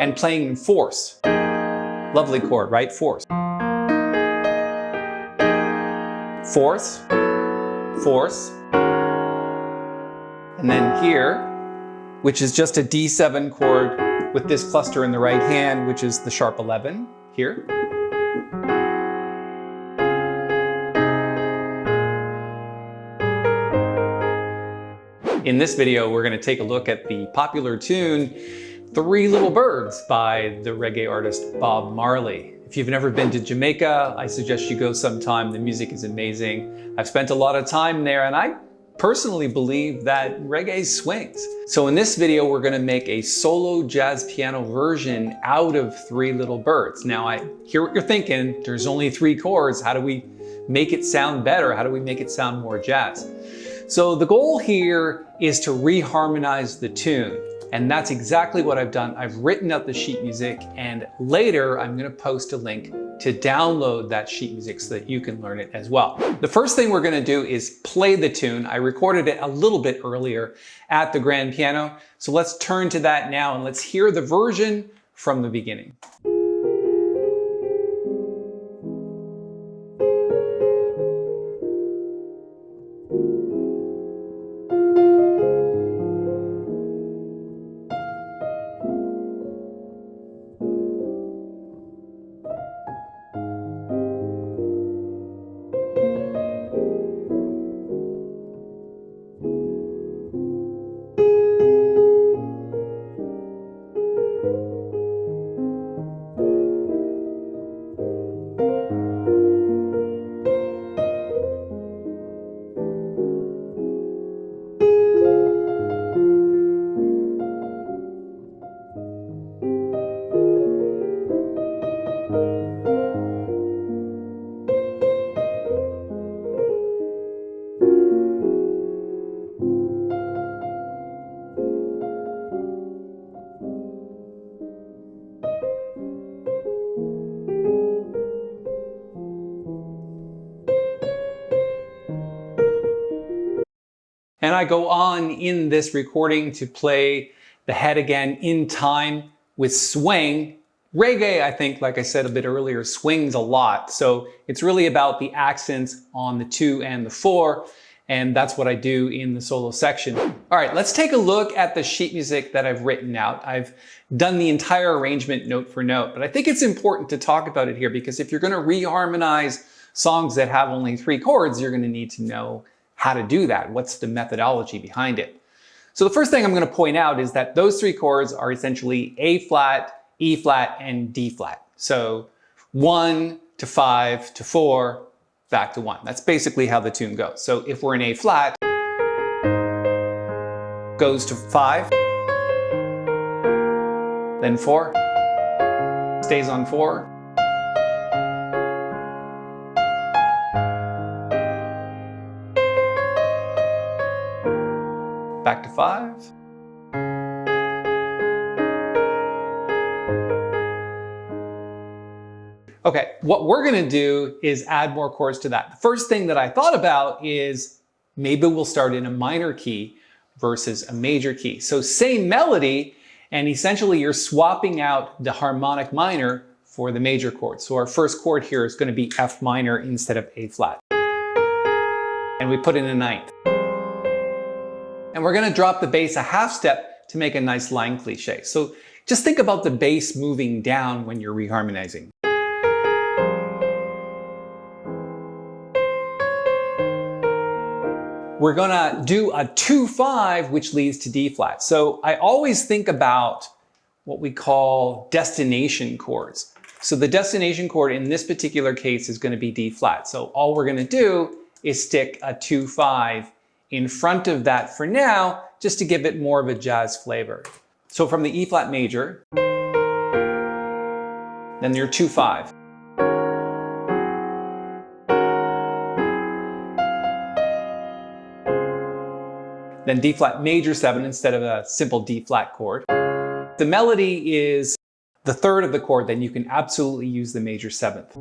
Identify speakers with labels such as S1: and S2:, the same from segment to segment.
S1: and playing in fourths. Lovely chord, right? Fourths. Fourths, fourths, and then here, which is just a D7 chord with this cluster in the right hand, which is the sharp 11 here. In this video, we're going to take a look at the popular tune, Three Little Birds by the reggae artist Bob Marley. If you've never been to Jamaica, I suggest you go sometime. The music is amazing. I've spent a lot of time there, and I personally believe that reggae swings. So in this video, we're going to make a solo jazz piano version out of Three Little Birds. Now, I hear what you're thinking. There's only 3 chords. How do we make it sound better? How do we make it sound more jazz? So the goal here is to reharmonize the tune. And that's exactly what I've done. I've written out the sheet music, and later I'm going to post a link to download that sheet music so that you can learn it as well. The first thing we're going to do is play the tune. I recorded it a little bit earlier at the grand piano. So let's turn to that now and let's hear the version from the beginning. And I go on in this recording to play the head again in time with swing. Reggae, I think, like I said a bit earlier, swings a lot. So it's really about the accents on the 2 and the 4. And that's what I do in the solo section. All right, let's take a look at the sheet music that I've written out. I've done the entire arrangement note for note, but I think it's important to talk about it here because if you're going to reharmonize songs that have only 3 chords, you're going to need to know how to do that. What's the methodology behind it? So the first thing I'm going to point out is that those 3 chords are essentially A flat, E flat, and D flat. So 1 to 5 to 4, back to 1. That's basically how the tune goes. So if we're in A flat, goes to 5, then 4, stays on 4, back to 5. Okay, what we're going to do is add more chords to that. The first thing that I thought about is maybe we'll start in a minor key versus a major key. So same melody, and essentially you're swapping out the harmonic minor for the major chord. So our first chord here is going to be F minor instead of A flat. And we put in a 9th. And we're going to drop the bass a half step to make a nice line cliche. So just think about the bass moving down when you're reharmonizing. We're going to do a 2-5, which leads to D flat. So I always think about what we call destination chords. So the destination chord in this particular case is going to be D flat. So all we're going to do is stick a 2-5 in front of that for now, just to give it more of a jazz flavor. So from the E flat major, then your 2-5. Then D flat major 7 instead of a simple D flat chord. The melody is the 3rd of the chord, then you can absolutely use the major 7th.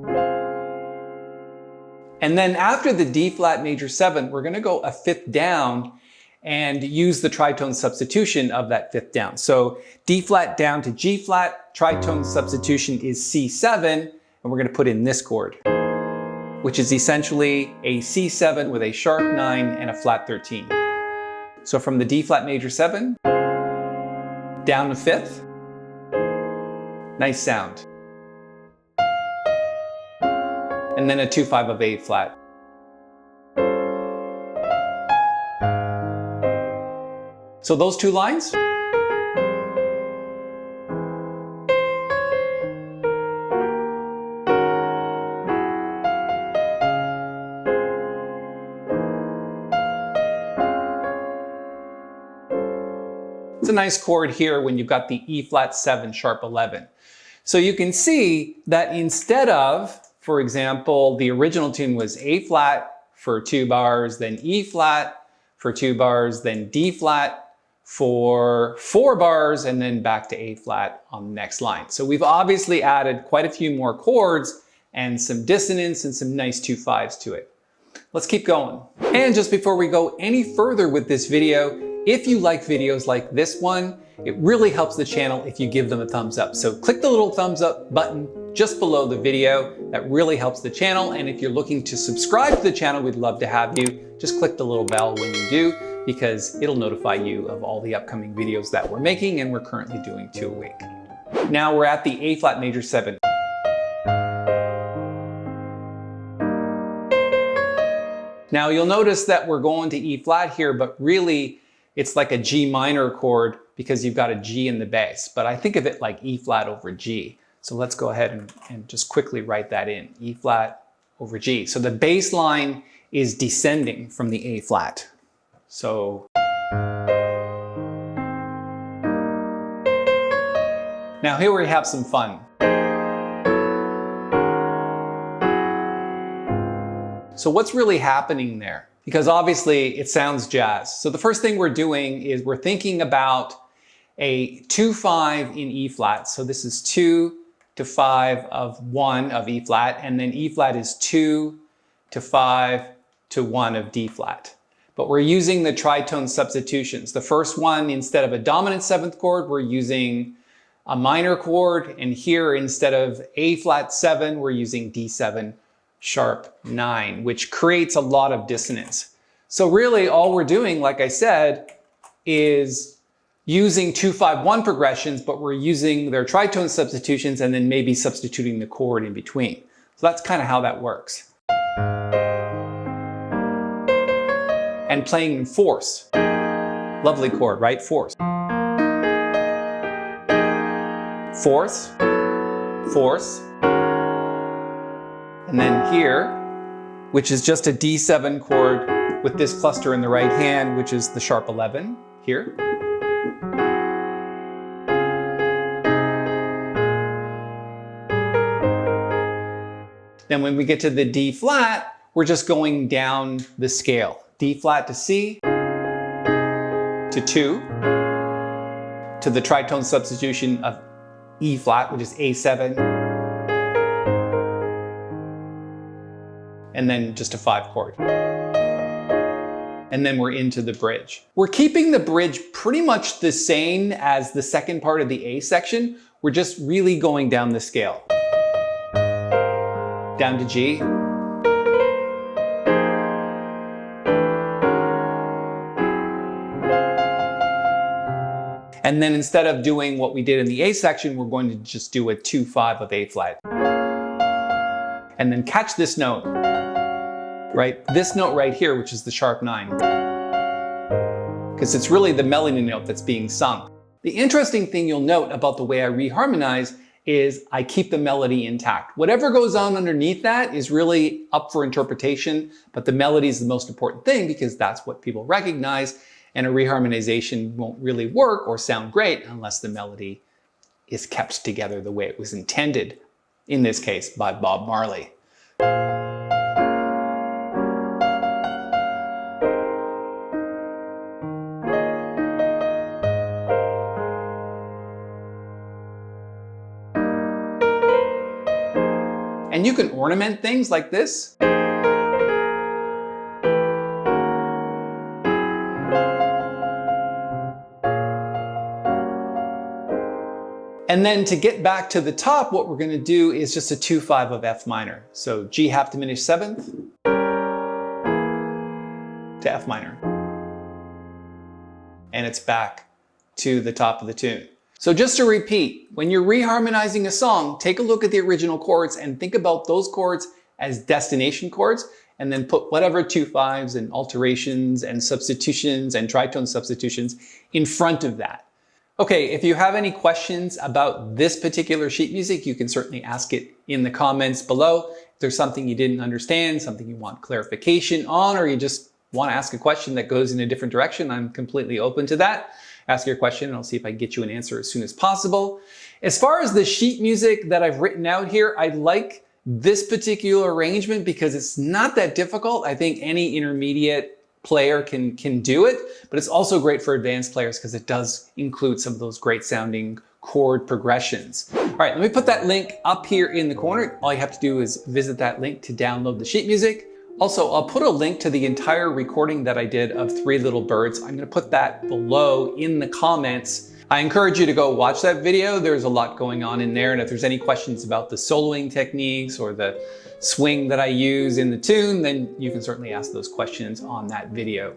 S1: And then after the D flat major 7, we're going to go a 5th down and use the tritone substitution of that fifth down. So D flat down to G flat, tritone substitution is C7, and we're going to put in this chord, which is essentially a C7 with a sharp 9 and a flat 13. So from the D flat major 7, down to 5th, nice sound. And then a 2-5 of A flat. So those two lines. It's a nice chord here when you've got the E flat 7 sharp 11. So you can see that instead of, for example, the original tune was A flat for 2 bars, then E flat for 2 bars, then D flat for 4 bars, and then back to A flat on the next line. So we've obviously added quite a few more chords and some dissonance and some nice 2-5s to it. Let's keep going. And just before we go any further with this video, if you like videos like this one, it really helps the channel if you give them a thumbs up. So click the little thumbs up button just below the video. That really helps the channel. And if you're looking to subscribe to the channel, we'd love to have you. Just click the little bell when you do, because it'll notify you of all the upcoming videos that we're making, and we're currently doing 2 a week. Now we're at the A flat major 7. Now you'll notice that we're going to E flat here, but really it's like a G minor chord because you've got a G in the bass. But I think of it like E flat over G. So let's go ahead and just quickly write that in. E flat over G. So the bass line is descending from the A flat. So now here we have some fun. So what's really happening there? Because obviously it sounds jazz. So the first thing we're doing is we're thinking about a 2-5 in E flat. So this is 2 to 5 of 1 of E flat, and then E flat is 2 to 5 to 1 of D flat. But we're using the tritone substitutions. The first one, instead of a dominant 7th chord, we're using a minor chord, and here instead of A flat 7, we're using D7 sharp 9, which creates a lot of dissonance. So really all we're doing, like I said, is using 2-5-1 progressions, but we're using their tritone substitutions and then maybe substituting the chord in between. So that's kind of how that works. And playing in fourths. Lovely chord, right? Fourths. Fourths, fourths. And then here, which is just a D7 chord with this cluster in the right hand, which is the sharp 11 here. Then when we get to the D flat, we're just going down the scale. D flat to C, to 2, to the tritone substitution of E flat, which is A7, and then just a 5 chord. And then we're into the bridge. We're keeping the bridge pretty much the same as the second part of the A section. We're just really going down the scale. Down to G. And then instead of doing what we did in the A section, we're going to just do a 2-5 of A flat. And then catch this note, right? This note right here, which is the sharp 9. Because it's really the melody note that's being sung. The interesting thing you'll note about the way I reharmonize is I keep the melody intact. Whatever goes on underneath that is really up for interpretation, but the melody is the most important thing because that's what people recognize, and a reharmonization won't really work or sound great unless the melody is kept together the way it was intended, in this case by Bob Marley. And you can ornament things like this. And then to get back to the top, what we're gonna do is just a 2/5 of F minor. So G half diminished seventh to F minor. And it's back to the top of the tune. So just to repeat, when you're reharmonizing a song, take a look at the original chords and think about those chords as destination chords, and then put whatever 2/5s and alterations and substitutions and tritone substitutions in front of that. Okay, if you have any questions about this particular sheet music, you can certainly ask it in the comments below. If there's something you didn't understand, something you want clarification on, or you just want to ask a question that goes in a different direction, I'm completely open to that. Ask your question and I'll see if I can get you an answer as soon as possible. As far as the sheet music that I've written out here, I like this particular arrangement because it's not that difficult. I think any intermediate player can do it, but it's also great for advanced players because it does include some of those great sounding chord progressions. All right, let me put that link up here in the corner. All you have to do is visit that link to download the sheet music. Also, I'll put a link to the entire recording that I did of Three Little Birds. I'm gonna put that below in the comments. I encourage you to go watch that video. There's a lot going on in there. And if there's any questions about the soloing techniques or the swing that I use in the tune, then you can certainly ask those questions on that video.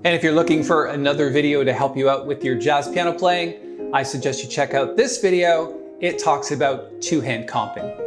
S1: And if you're looking for another video to help you out with your jazz piano playing, I suggest you check out this video. It talks about two-hand comping.